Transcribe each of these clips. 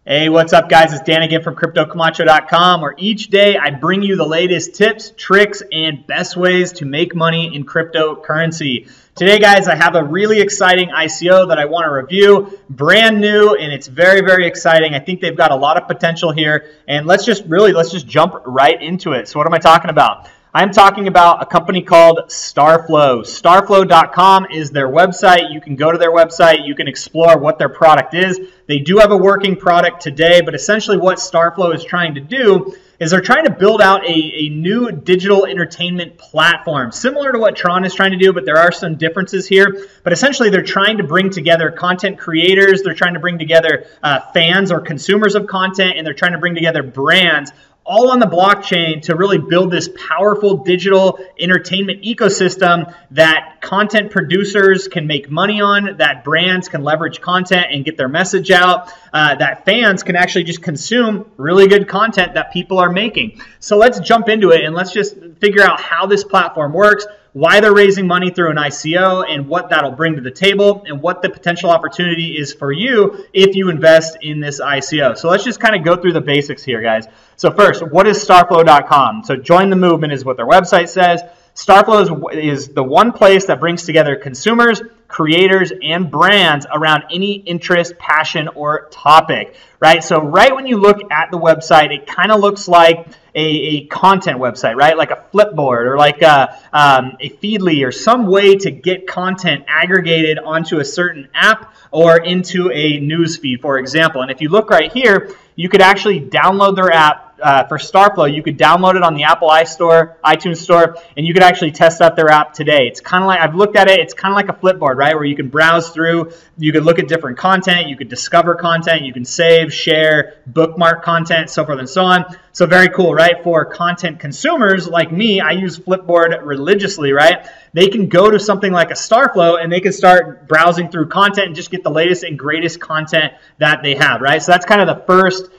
Hey, what's up, guys? It's Dan again from CryptoCamacho.com, where each day I bring you the latest tips, tricks, and best ways to make money in cryptocurrency. Today, guys, I have a really exciting ICO that I want to review, brand new, and it's very, very exciting. I think they've got a lot of potential here, and let's just jump right into it. So what am I talking about? I'm talking about a company called Starflow. Starflow.com is their website. You can go to their website. You can explore what their product is. They do have a working product today, but essentially what Starflow is trying to do is they're trying to build out a new digital entertainment platform, similar to what Tron is trying to do, but there are some differences here. But essentially, they're trying to bring together content creators. They're trying to bring together fans or consumers of content, and they're trying to bring together brands all on the blockchain to really build this powerful digital entertainment ecosystem that content producers can make money on, that brands can leverage content and get their message out, that fans can actually just consume really good content that people are making. So let's jump into it and let's just figure out how this platform works, why they're raising money through an ICO, and what that'll bring to the table, and what the potential opportunity is for you if you invest in this ICO. So let's just kind of go through the basics here, guys. So first, what is Starflow.com? So join the movement is what their website says. Starflow is the one place that brings together consumers, creators, and brands around any interest, passion, or topic, right? So right when you look at the website, it kind of looks like a content website, right? Like a Flipboard or like a Feedly or some way to get content aggregated onto a certain app or into a news feed, for example. And if you look right here, you could actually download their app. For Starflow, you could download it on the Apple iTunes Store, and you could actually test out their app today. It's kind of like, I've looked at it, it's kind of like a Flipboard, right? Where you can browse through, you could look at different content, you could discover content, you can save, share, bookmark content, so forth and so on. So very cool, right? For content consumers like me, I use Flipboard religiously, right? They can go to something like a Starflow and they can start browsing through content and just get the latest and greatest content that they have, right? So that's kind of the first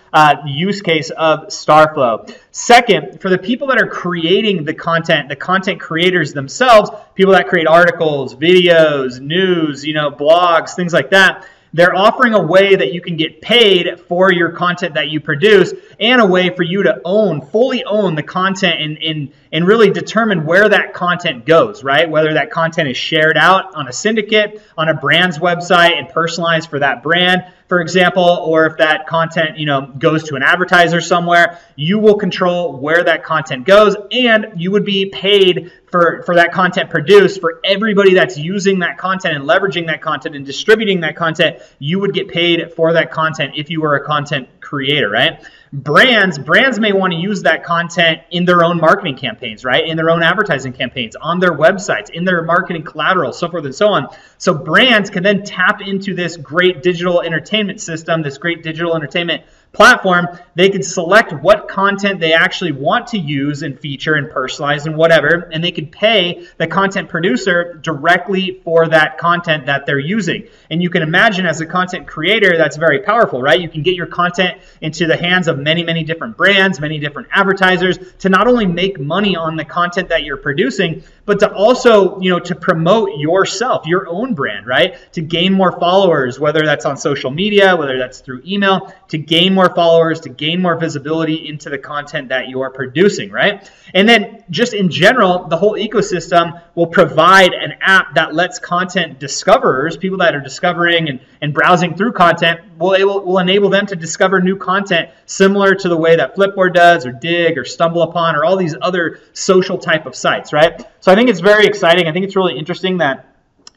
use case of Starflow. Second, for the people that are creating the content creators themselves, people that create articles, videos, news, blogs, things like that, they're offering a way that you can get paid for your content that you produce, and a way for you to fully own the content and really determine where that content goes, right? Whether that content is shared out on a syndicate, on a brand's website and personalized for that brand, for example, or if that content, goes to an advertiser somewhere, you will control where that content goes, and you would be paid for that content produced. For everybody that's using that content and leveraging that content and distributing that content, you would get paid for that content if you were a content creator, right? Brands may want to use that content in their own marketing campaigns, right? In their own advertising campaigns, on their websites, in their marketing collateral, so forth and so on. So brands can then tap into this great digital entertainment system, this great digital entertainment platform. They can select what content they actually want to use and feature and personalize and whatever, and they can pay the content producer directly for that content that they're using. And you can imagine, as a content creator, that's very powerful, right? You can get your content into the hands of many, many different brands, many different advertisers, to not only make money on the content that you're producing, but to also, to promote yourself, your own brand, right? To gain more followers, whether that's on social media, whether that's through email, to gain more followers, to gain more visibility into the content that you are producing, right? And then just in general, the whole ecosystem will provide an app that lets content discoverers, people that are discovering and browsing through content, will enable them to discover new content similar to the way that Flipboard does, or Dig, or StumbleUpon, or all these other social type of sites, right? So I think it's very exciting. I think it's really interesting that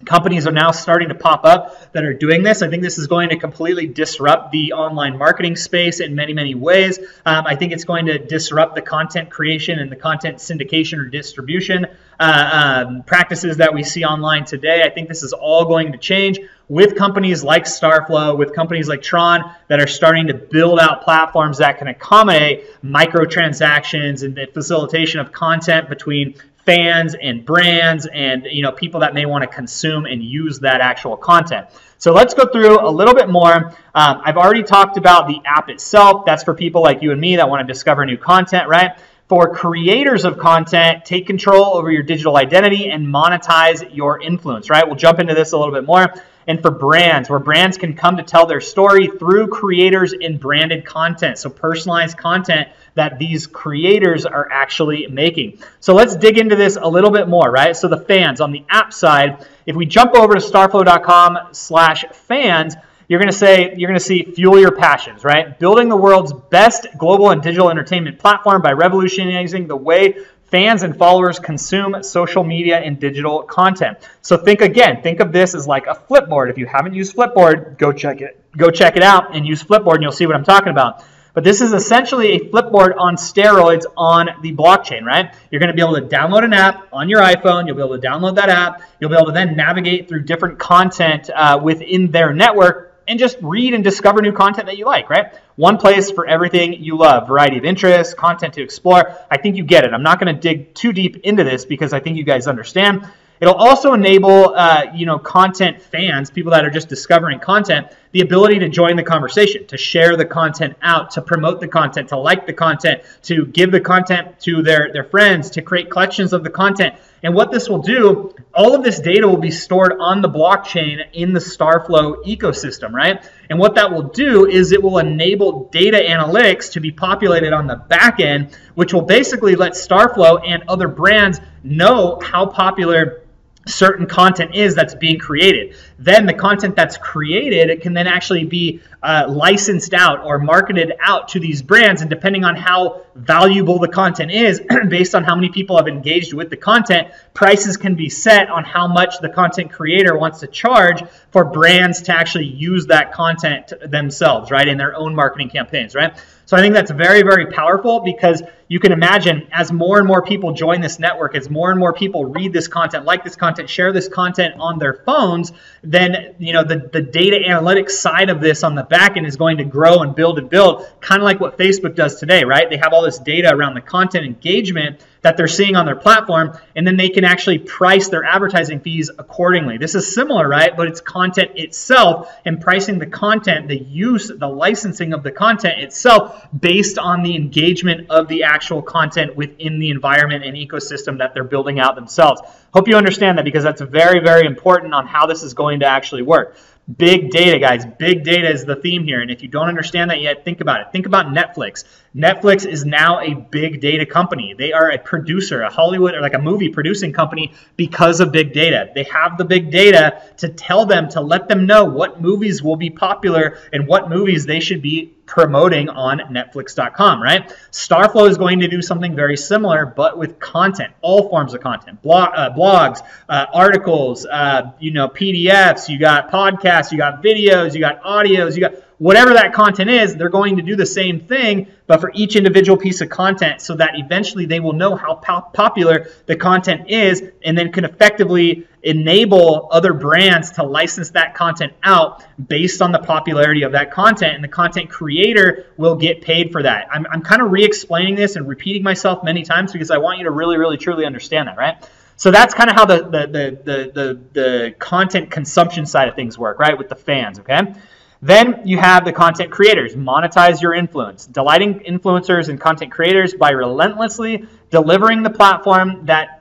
companies are now starting to pop up that are doing this. I think this is going to completely disrupt the online marketing space in many, many ways. I think it's going to disrupt the content creation and the content syndication or distribution practices that we see online today. I think this is all going to change with companies like Starflow, with companies like Tron, that are starting to build out platforms that can accommodate microtransactions and the facilitation of content between fans and brands and people that may want to consume and use that actual content. So let's go through a little bit more. I've already talked about the app itself. That's for people like you and me that want to discover new content, right? For creators of content, take control over your digital identity and monetize your influence, right? We'll jump into this a little bit more. and for brands, where brands can come to tell their story through creators and branded content. So personalized content that these creators are actually making. So let's dig into this a little bit more, right? So the fans on the app side, if we jump over to starflow.com/fans, you're going to see fuel your passions, right? Building the world's best global and digital entertainment platform by revolutionizing the way fans and followers consume social media and digital content. So think of this as like a Flipboard. If you haven't used Flipboard, go check it out and use Flipboard and you'll see what I'm talking about. But this is essentially a Flipboard on steroids on the blockchain, right? You're going to be able to download an app on your iPhone. You'll be able to download that app. You'll be able to then navigate through different content within their network and just read and discover new content that you like, right? One place for everything you love, variety of interests, content to explore. I think you get it. I'm not going to dig too deep into this because I think you guys understand. It'll also enable, content fans, people that are just discovering content, the ability to join the conversation, to share the content out, to promote the content, to like the content, to give the content to their friends, to create collections of the content. And what this will do, all of this data will be stored on the blockchain in the Starflow ecosystem, right? And what that will do is it will enable data analytics to be populated on the back end, which will basically let Starflow and other brands know how popular certain content is that's being created. Then the content that's created, it can then actually be licensed out or marketed out to these brands, and depending on how valuable the content is, based on how many people have engaged with the content, prices can be set on how much the content creator wants to charge for brands to actually use that content themselves, right, in their own marketing campaigns, right? So I think that's very, very powerful, because you can imagine as more and more people join this network, as more and more people read this content, like this content, share this content on their phones, then the data analytics side of this on the back end is going to grow and build, kind of like what Facebook does today, right? They have all this data around the content engagement that they're seeing on their platform, and then they can actually price their advertising fees accordingly. This is similar, right? But it's content itself, and pricing the content, the use, the licensing of the content itself based on the engagement of the actual content within the environment and ecosystem that they're building out themselves. Hope you understand that, because that's very, very important on how this is going to actually work. Big data, guys. Big data is the theme here. And if you don't understand that yet, think about it. Think about Netflix. Netflix is now a big data company. They are a producer, a Hollywood or like a movie producing company because of big data. They have the big data to tell them, to let them know what movies will be popular and what movies they should be promoting on Netflix.com, right? Starflow is going to do something very similar, but with content, all forms of content, blogs, articles, PDFs, you got podcasts, you got videos, you got audios, you got whatever that content is. They're going to do the same thing, but for each individual piece of content, so that eventually they will know how popular the content is, and then can effectively enable other brands to license that content out based on the popularity of that content, and the content creator will get paid for that. I'm kind of re-explaining this and repeating myself many times because I want you to really, really, truly understand that, right? So that's kind of how the content consumption side of things work, right, with the fans, okay? Then you have the content creators. Monetize your influence. Delighting influencers and content creators by relentlessly delivering the platform that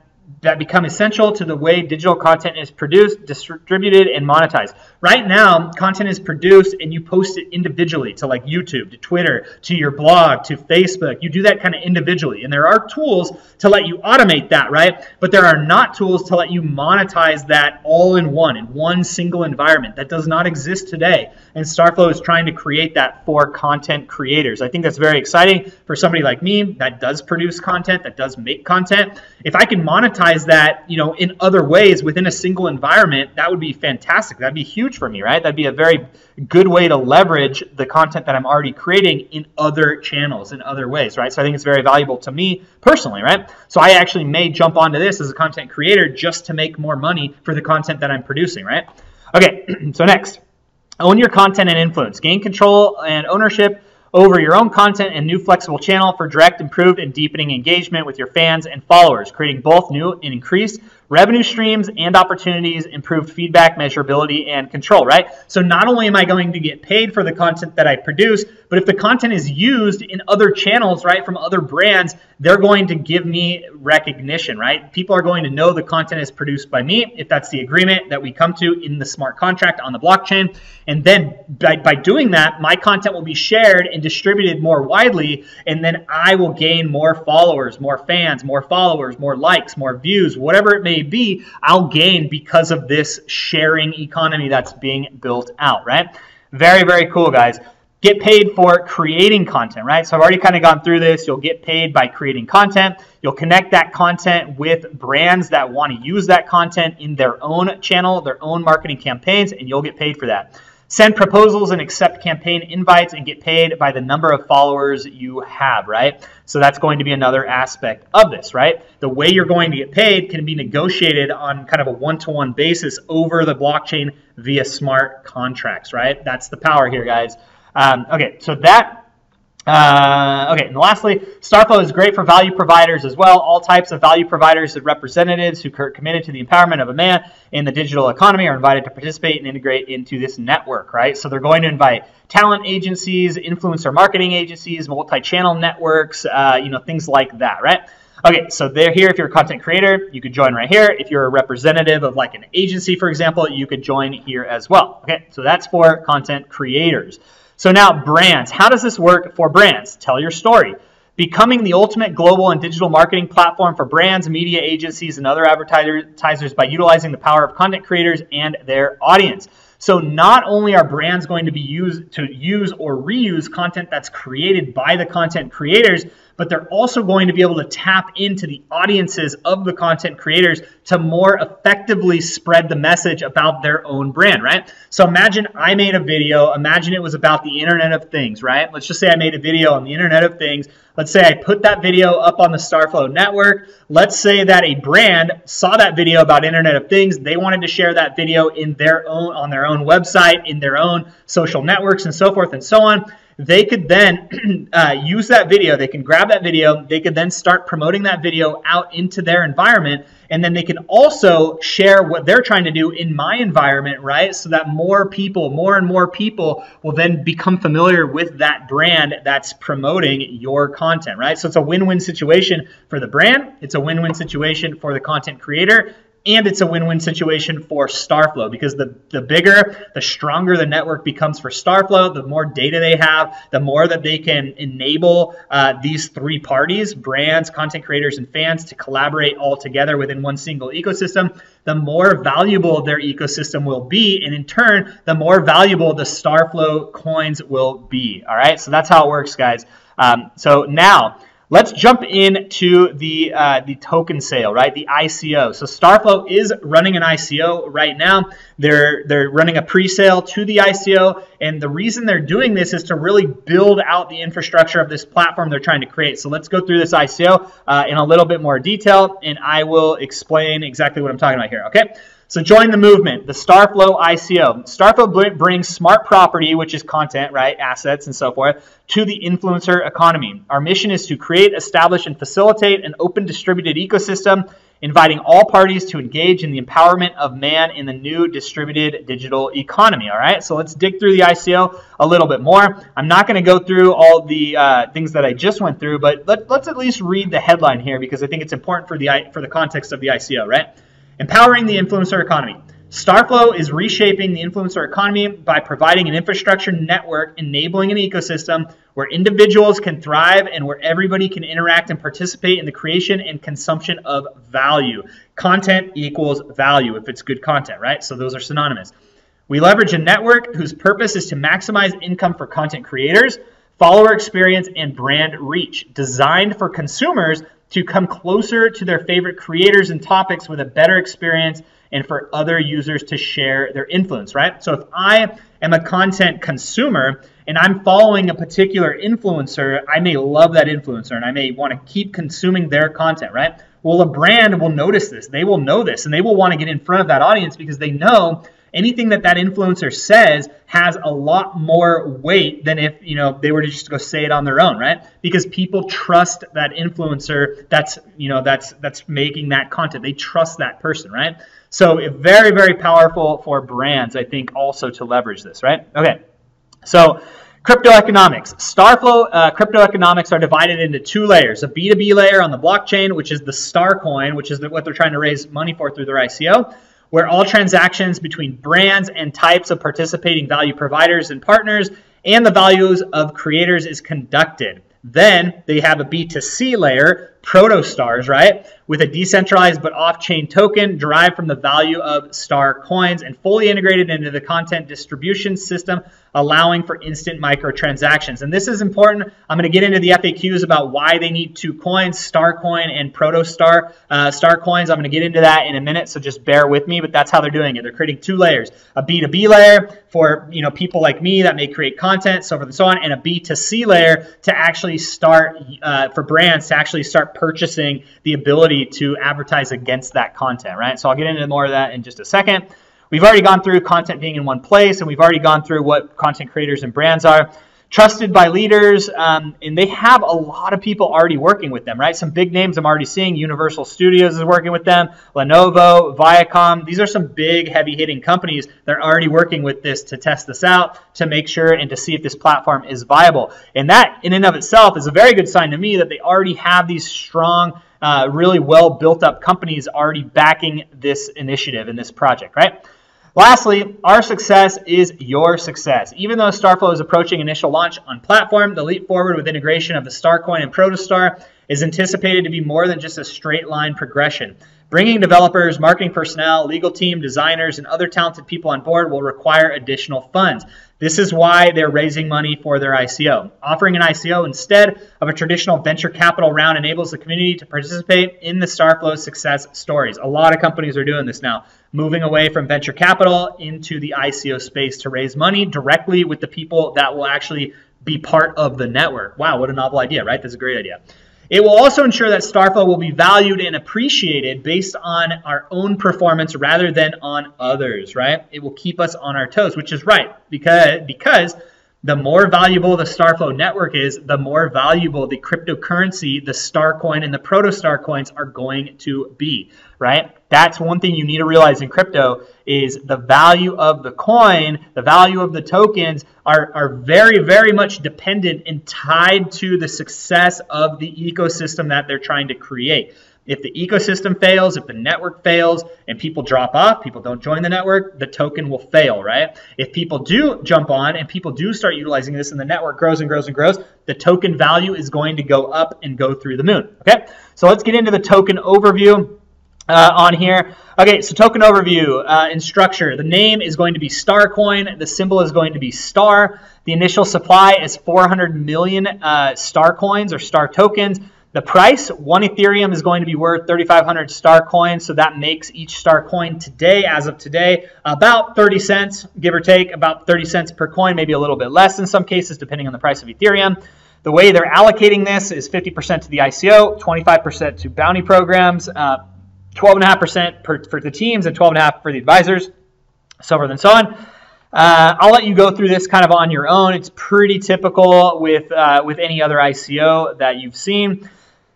become essential to the way digital content is produced, distributed, and monetized. Right now, content is produced and you post it individually to like YouTube, to Twitter, to your blog, to Facebook. You do that kind of individually. And there are tools to let you automate that, right? But there are not tools to let you monetize that all in one single environment. That does not exist today. And Starflow is trying to create that for content creators. I think that's very exciting for somebody like me that does produce content, that does make content. If I can monetize that, in other ways within a single environment, that would be fantastic. That'd be huge for me, right? That'd be a very good way to leverage the content that I'm already creating in other channels, in other ways, right? So I think it's very valuable to me personally, right? So I actually may jump onto this as a content creator just to make more money for the content that I'm producing, right? Okay, so next, own your content and influence. Gain control and ownership over your own content and new flexible channel for direct, improved, and deepening engagement with your fans and followers, creating both new and increased revenue streams and opportunities, improved feedback, measurability, and control, right? So not only am I going to get paid for the content that I produce, but if the content is used in other channels, right, from other brands, they're going to give me recognition, right? People are going to know the content is produced by me if that's the agreement that we come to in the smart contract on the blockchain. And then by doing that, my content will be shared and distributed more widely, and then I will gain more followers, more fans, more followers, more likes, more views, whatever it may be, I'll gain because of this sharing economy that's being built out, right? Very, very cool, guys. Get paid for creating content, right? So I've already kind of gone through this. You'll get paid by creating content. You'll connect that content with brands that want to use that content in their own channel, their own marketing campaigns, and you'll get paid for that. Send proposals and accept campaign invites and get paid by the number of followers you have, right? So that's going to be another aspect of this, right? The way you're going to get paid can be negotiated on kind of a one-to-one basis over the blockchain via smart contracts, right? That's the power here, guys. Okay, so that, okay, and lastly, Starflow is great for value providers as well. All types of value providers and representatives who are committed to the empowerment of a man in the digital economy are invited to participate and integrate into this network, right? So they're going to invite talent agencies, influencer marketing agencies, multi-channel networks, you know, things like that, right? Okay, so they're here. If you're a content creator, you could join right here. If you're a representative of like an agency, for example, you could join here as well. Okay, so that's for content creators. So now brands, how does this work for brands? Tell your story. Becoming the ultimate global and digital marketing platform for brands, media agencies, and other advertisers by utilizing the power of content creators and their audience. So not only are brands going to be used to use or reuse content that's created by the content creators, but they're also going to be able to tap into the audiences of the content creators to more effectively spread the message about their own brand, right? So imagine I made a video, imagine it was about the Internet of Things, right? Let's just say I made a video on the Internet of Things. Let's say I put that video up on the Starflow network. Let's say that a brand saw that video about Internet of Things. They wanted to share that video in their own, on their own website, in their own social networks, and so forth and so on. They could then use that video. They can grab that video. They could then start promoting that video out into their environment. And then they can also share what they're trying to do in my environment, right? So that more people, more and more people will then become familiar with that brand that's promoting your content, right? So it's a win-win situation for the brand. It's a win-win situation for the content creator. And it's a win-win situation for Starflow, because the bigger, the stronger the network becomes for Starflow, the more data they have, the more that they can enable these three parties, brands, content creators, and fans, to collaborate all together within one single ecosystem, the more valuable their ecosystem will be. And in turn, the more valuable the Starflow coins will be. All right, so that's how it works, guys. So now, let's jump into the token sale, right? The ICO. So Starflow is running an ICO right now. They're running a pre-sale to the ICO, and the reason they're doing this is to really build out the infrastructure of this platform they're trying to create. So let's go through this ICO in a little bit more detail, and I will explain exactly what I'm talking about here, okay? So join the movement, the Starflow ICO. Starflow brings smart property, which is content, right, assets and so forth, to the influencer economy. Our mission is to create, establish, and facilitate an open distributed ecosystem, inviting all parties to engage in the empowerment of man in the new distributed digital economy, all right? So let's dig through the ICO a little bit more. I'm not going to go through all the things that I just went through, but let's at least read the headline here, because I think it's important for the context of the ICO, right? Empowering the influencer economy. Starflow is reshaping the influencer economy by providing an infrastructure network enabling an ecosystem where individuals can thrive and where everybody can interact and participate in the creation and consumption of value. Content equals value if it's good content, right? So those are synonymous. We leverage a network whose purpose is to maximize income for content creators, follower experience, and brand reach, designed for consumers to come closer to their favorite creators and topics with a better experience, and for other users to share their influence, right? So if I am a content consumer and I'm following a particular influencer, I may love that influencer and I may want to keep consuming their content, right? Well, a brand will notice this. They will know this, and they will want to get in front of that audience because they know anything that that influencer says has a lot more weight than if, you know, they were to just go say it on their own, right? Because people trust that influencer that's, you know, that's making that content. They trust that person, right? So very, very powerful for brands, I think, also to leverage this, right? Okay, so crypto economics. Starflow crypto economics are divided into two layers. A B2B layer on the blockchain, which is the Star coin, which is what they're trying to raise money for through their ICO, where all transactions between brands and types of participating value providers and partners and the values of creators is conducted. Then they have a B2C layer, protostars, right, with a decentralized but off-chain token derived from the value of star coins and fully integrated into the content distribution system, allowing for instant microtransactions. And this is important. I'm going to get into the FAQs about why they need two coins, star coin and protostar star coins. I'm going to get into that in a minute, so just bear with me, but that's how they're doing it. They're creating two layers, a B2B layer for, you know, people like me that may create content, so forth and so on, and a B2C layer to actually start, for brands to actually start purchasing the ability to advertise against that content, right? So I'll get into more of that in just a second. We've already gone through content being in one place, and we've already gone through what content creators and brands are. Trusted by leaders, and they have a lot of people already working with them, right? Some big names I'm already seeing. Universal Studios is working with them, Lenovo, Viacom. These are some big, heavy-hitting companies that are already working with this to test this out, to make sure and to see if this platform is viable. And that, in and of itself, is a very good sign to me that they already have these strong, really well built up companies already backing this initiative and this project, right? Lastly, our success is your success. Even though Starflow is approaching initial launch on platform, the leap forward with integration of the Starcoin and Protostar is anticipated to be more than just a straight line progression. Bringing developers, marketing personnel, legal team, designers, and other talented people on board will require additional funds. This is why they're raising money for their ICO. Offering an ICO instead of a traditional venture capital round enables the community to participate in the Starflow success stories. A lot of companies are doing this now, moving away from venture capital into the ICO space to raise money directly with the people that will actually be part of the network. Wow, what a novel idea, right? That's a great idea. It will also ensure that Starflow will be valued and appreciated based on our own performance rather than on others, right? It will keep us on our toes, which is right, because the more valuable the Starflow network is, the more valuable the cryptocurrency, the Star coin and the Protostar coins are going to be, right? That's one thing you need to realize in crypto is the value of the coin, the value of the tokens are very, very much dependent and tied to the success of the ecosystem that they're trying to create. If the ecosystem fails, if the network fails, and people drop off, people don't join the network, the token will fail, right? If people do jump on and people do start utilizing this and the network grows and grows and grows, the token value is going to go up and go through the moon, okay? So let's get into the token overview on here. Okay, so token overview and structure. The name is going to be Starcoin. The symbol is going to be star. The initial supply is 400 million star coins or star tokens. The price, one Ethereum is going to be worth 3,500 star coins, so that makes each star coin today, as of today, about 30 cents, give or take, about 30 cents per coin, maybe a little bit less in some cases, depending on the price of Ethereum. The way they're allocating this is 50% to the ICO, 25% to bounty programs, 12.5% for the teams, and 12.5% for the advisors, so forth and so on. I'll let you go through this kind of on your own. It's pretty typical with any other ICO that you've seen.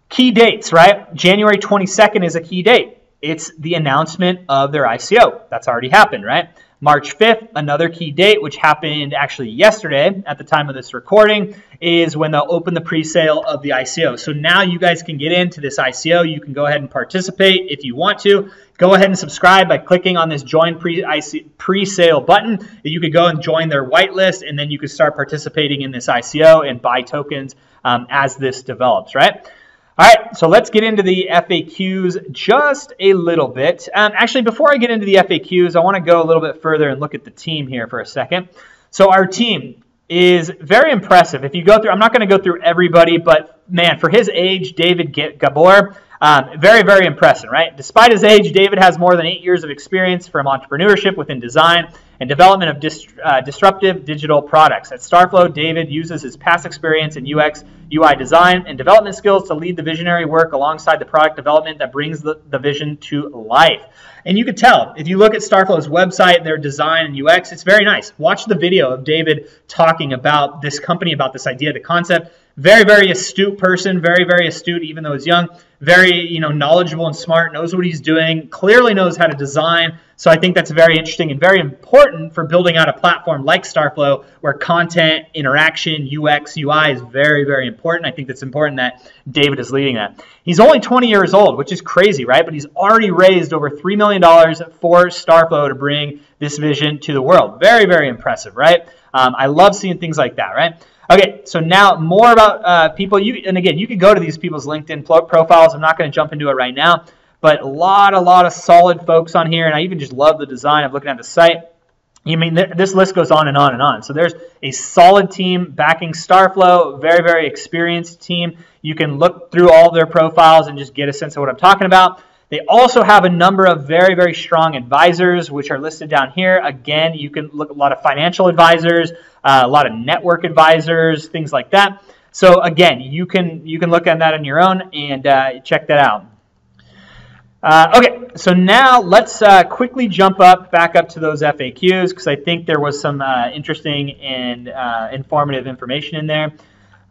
Key dates, right? January 22nd is a key date. It's the announcement of their ICO. That's already happened, right? March 5th, another key date, which happened actually yesterday at the time of this recording, is when they'll open the pre-sale of the ICO. So now you guys can get into this ICO. You can go ahead and participate if you want to. Go ahead and subscribe by clicking on this join pre-sale button. You could go and join their whitelist, and then you could start participating in this ICO and buy tokens as this develops, right? All right, so let's get into the FAQs just a little bit. Actually, before I get into the FAQs, I want to go a little bit further and look at the team here for a second. So our team is very impressive. If you go through, I'm not going to go through everybody, but man, for his age, David Gabor, very, very impressive, right? Despite his age, David has more than 8 years of experience from entrepreneurship within design and development of disruptive digital products. At Starflow, David uses his past experience in UX, UI design, and development skills to lead the visionary work alongside the product development that brings the vision to life. And you can tell, if you look at Starflow's website, their design and UX, it's very nice. Watch the video of David talking about this company, about this idea, the concept. Very, very astute person, very, very astute, even though he's young. Very, knowledgeable and smart, knows what he's doing, clearly knows how to design. So I think that's very interesting and very important for building out a platform like Starflow, where content, interaction, UX, UI is very, very important. I think that's important that David is leading that. He's only 20 years old, which is crazy, right? But he's already raised over $3 million for Starflow to bring this vision to the world. Very, very impressive, right? I love seeing things like that, right? Okay, so now more about people. And again, you can go to these people's LinkedIn profiles. I'm not going to jump into it right now, but a lot of solid folks on here, and I even just love the design of looking at the site. I mean, this list goes on and on and on. So there's a solid team backing Starflow, very, very experienced team. You can look through all their profiles and just get a sense of what I'm talking about. They also have a number of very, very strong advisors, which are listed down here. Again, you can look at a lot of financial advisors, a lot of network advisors, things like that. So again, you can look at that on your own and check that out. Okay, so now let's quickly jump back up to those FAQs, because I think there was some interesting and informative information in there.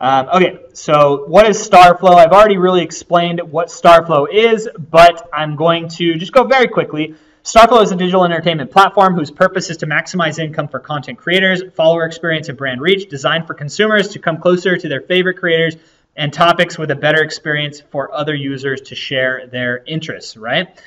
Okay, so what is Starflow? I've already really explained what Starflow is, but I'm going to just go very quickly. Starflow is a digital entertainment platform whose purpose is to maximize income for content creators, follower experience, and brand reach, designed for consumers to come closer to their favorite creators and topics with a better experience for other users to share their interests, right?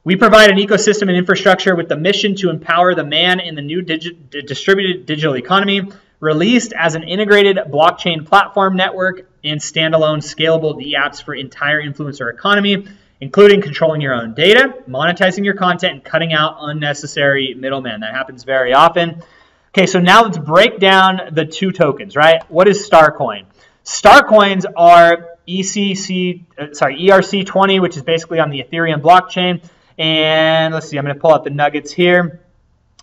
We provide an ecosystem and infrastructure with the mission to empower the man in the new distributed digital economy, released as an integrated blockchain platform network and standalone scalable apps for entire influencer economy, including controlling your own data, monetizing your content, and cutting out unnecessary middlemen. That happens very often. Okay, so now let's break down the two tokens, right? What is Starcoin? Starcoins are ERC20, which is basically on the Ethereum blockchain. And let's see, I'm going to pull out the nuggets here.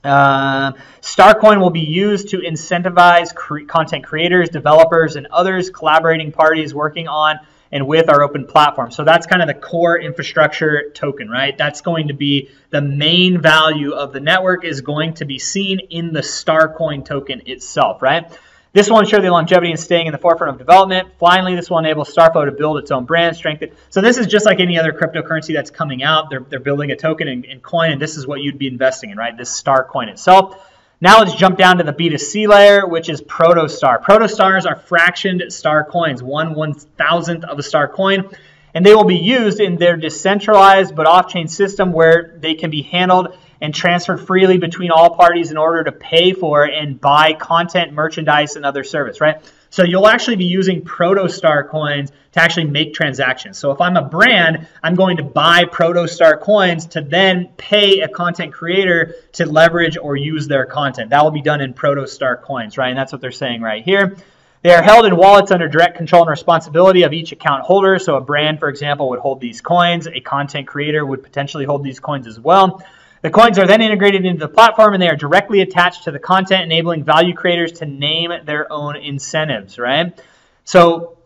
Starcoin will be used to incentivize content creators, developers, and others collaborating parties working on and with our open platform. So that's kind of the core infrastructure token, right? That's going to be the main value of the network, is going to be seen in the Starcoin token itself, right? This will ensure the longevity and staying in the forefront of development. Finally, this will enable Starflow to build its own brand, strengthen. So this is just like any other cryptocurrency that's coming out. They're building a token and coin, and this is what you'd be investing in, right? This Starcoin itself. Now let's jump down to the B2C layer, which is Protostar. Protostars are fractioned star coins, 1/1000th of a star coin, and they will be used in their decentralized but off-chain system, where they can be handled and transferred freely between all parties in order to pay for and buy content, merchandise, and other service, right? So you'll actually be using Protostar coins to actually make transactions. So if I'm a brand, I'm going to buy Protostar coins to then pay a content creator to leverage or use their content. That will be done in Protostar coins, right? And that's what they're saying right here. They are held in wallets under direct control and responsibility of each account holder. So a brand, for example, would hold these coins. A content creator would potentially hold these coins as well. The coins are then integrated into the platform, and they are directly attached to the content, enabling value creators to name their own incentives, right? So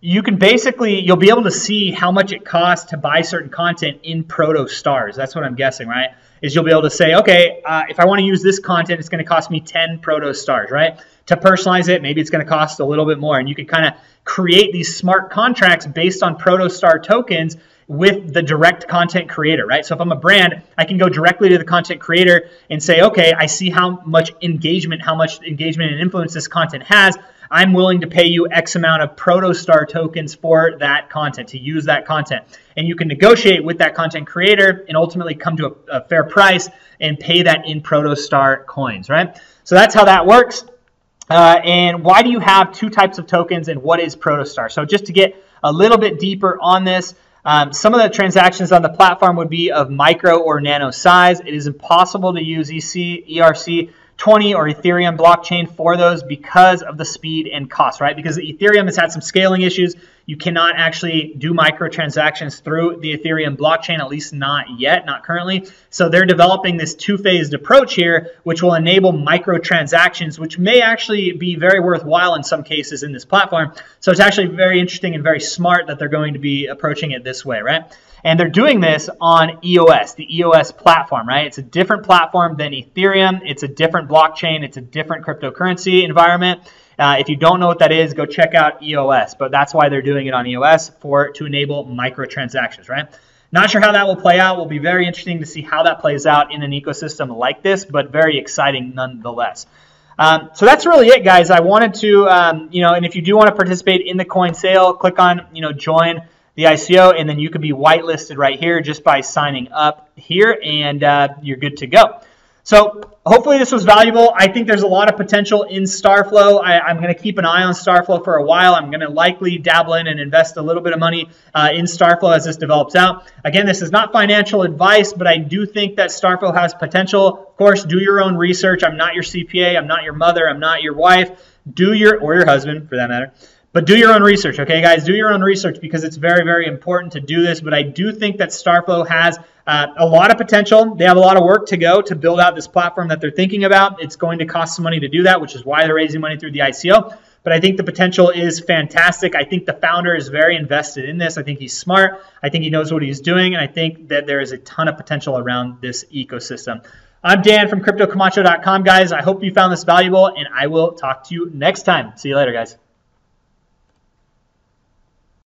you can basically, you'll be able to see how much it costs to buy certain content in Protostars. That's what I'm guessing, right? Is you'll be able to say, okay, if I want to use this content, it's going to cost me 10 Protostars, right? To personalize it, maybe it's going to cost a little bit more. And you can kind of create these smart contracts based on Protostar tokens with the direct content creator, right? So if I'm a brand, I can go directly to the content creator and say, okay, I see how much engagement and influence this content has. I'm willing to pay you X amount of Protostar tokens for that content, to use that content. And you can negotiate with that content creator and ultimately come to a fair price and pay that in Protostar coins, right? So that's how that works. And why do you have two types of tokens, and what is Protostar? So just to get a little bit deeper on this, some of the transactions on the platform would be of micro or nano size. It is impossible to use ERC 20 or Ethereum blockchain for those because of the speed and cost, right? Because Ethereum has had some scaling issues. You cannot actually do microtransactions through the Ethereum blockchain, at least not yet, not currently. So they're developing this two-phased approach here, which will enable microtransactions, which may actually be very worthwhile in some cases in this platform. So it's actually very interesting and very smart that they're going to be approaching it this way, right? And they're doing this on EOS, the EOS platform, right? It's a different platform than Ethereum. It's a different blockchain. It's a different cryptocurrency environment. If you don't know what that is, go check out EOS. But that's why they're doing it on EOS, to enable microtransactions, right? Not sure how that will play out. It will be very interesting to see how that plays out in an ecosystem like this, but very exciting nonetheless. So that's really it, guys. I wanted to, and if you do want to participate in the coin sale, click on, join the ICO, and then you could be whitelisted right here just by signing up here, and you're good to go. So hopefully this was valuable. I think there's a lot of potential in Starflow. I'm going to keep an eye on Starflow for a while. I'm going to likely dabble in and invest a little bit of money in Starflow as this develops out. Again, this is not financial advice, but I do think that Starflow has potential. Of course, do your own research. I'm not your CPA. I'm not your mother. I'm not your wife. Or your husband, for that matter. But do your own research, okay, guys? Do your own research because it's very, very important to do this. But I do think that Starflow has a lot of potential. They have a lot of work to go to build out this platform that they're thinking about. It's going to cost some money to do that, which is why they're raising money through the ICO. But I think the potential is fantastic. I think the founder is very invested in this. I think he's smart. I think he knows what he's doing. And I think that there is a ton of potential around this ecosystem. I'm Dan from CryptoCamacho.com, guys. I hope you found this valuable, and I will talk to you next time. See you later, guys.